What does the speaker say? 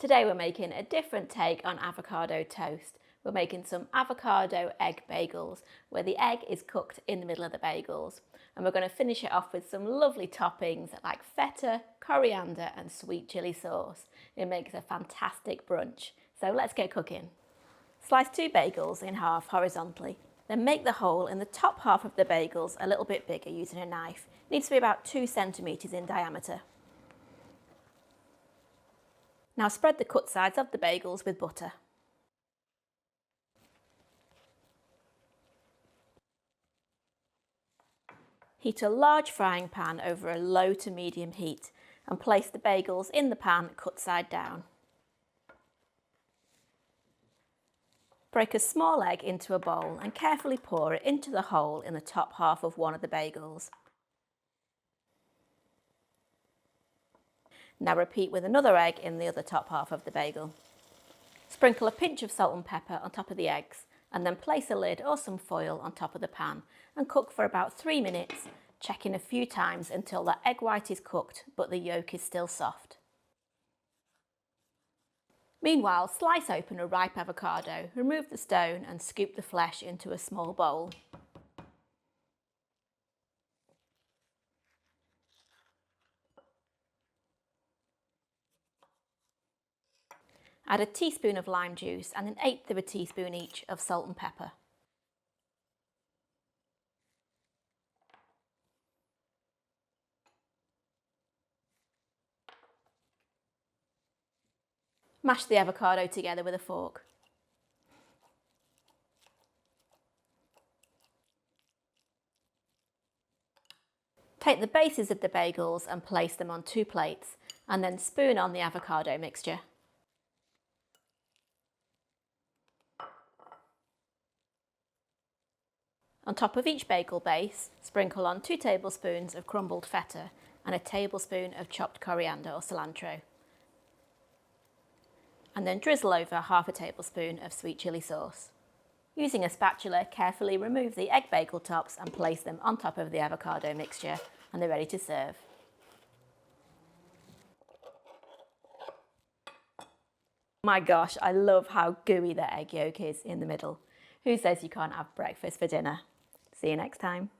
Today we're making a different take on avocado toast. We're making some avocado egg bagels where the egg is cooked in the middle of the bagels. And we're going to finish it off with some lovely toppings like feta, coriander and sweet chilli sauce. It makes a fantastic brunch. So let's get cooking. Slice 2 bagels in half horizontally. Then make the hole in the top half of the bagels a little bit bigger using a knife. It needs to be about 2 centimetres in diameter. Now spread the cut sides of the bagels with butter. Heat a large frying pan over a low to medium heat and place the bagels in the pan cut side down. Break a small egg into a bowl and carefully pour it into the hole in the top half of one of the bagels. Now repeat with another egg in the other top half of the bagel. Sprinkle a pinch of salt and pepper on top of the eggs and then place a lid or some foil on top of the pan and cook for about 3 minutes, checking a few times until the egg white is cooked but the yolk is still soft. Meanwhile, slice open a ripe avocado, remove the stone and scoop the flesh into a small bowl. Add a teaspoon of lime juice and 1/8 of a teaspoon each of salt and pepper. Mash the avocado together with a fork. Take the bases of the bagels and place them on 2 plates and then spoon on the avocado mixture. On top of each bagel base, sprinkle on 2 tablespoons of crumbled feta and a tablespoon of chopped coriander or cilantro. And then drizzle over half a tablespoon of sweet chilli sauce. Using a spatula, carefully remove the egg bagel tops and place them on top of the avocado mixture and they're ready to serve. My gosh, I love how gooey the egg yolk is in the middle. Who says you can't have breakfast for dinner? See you next time.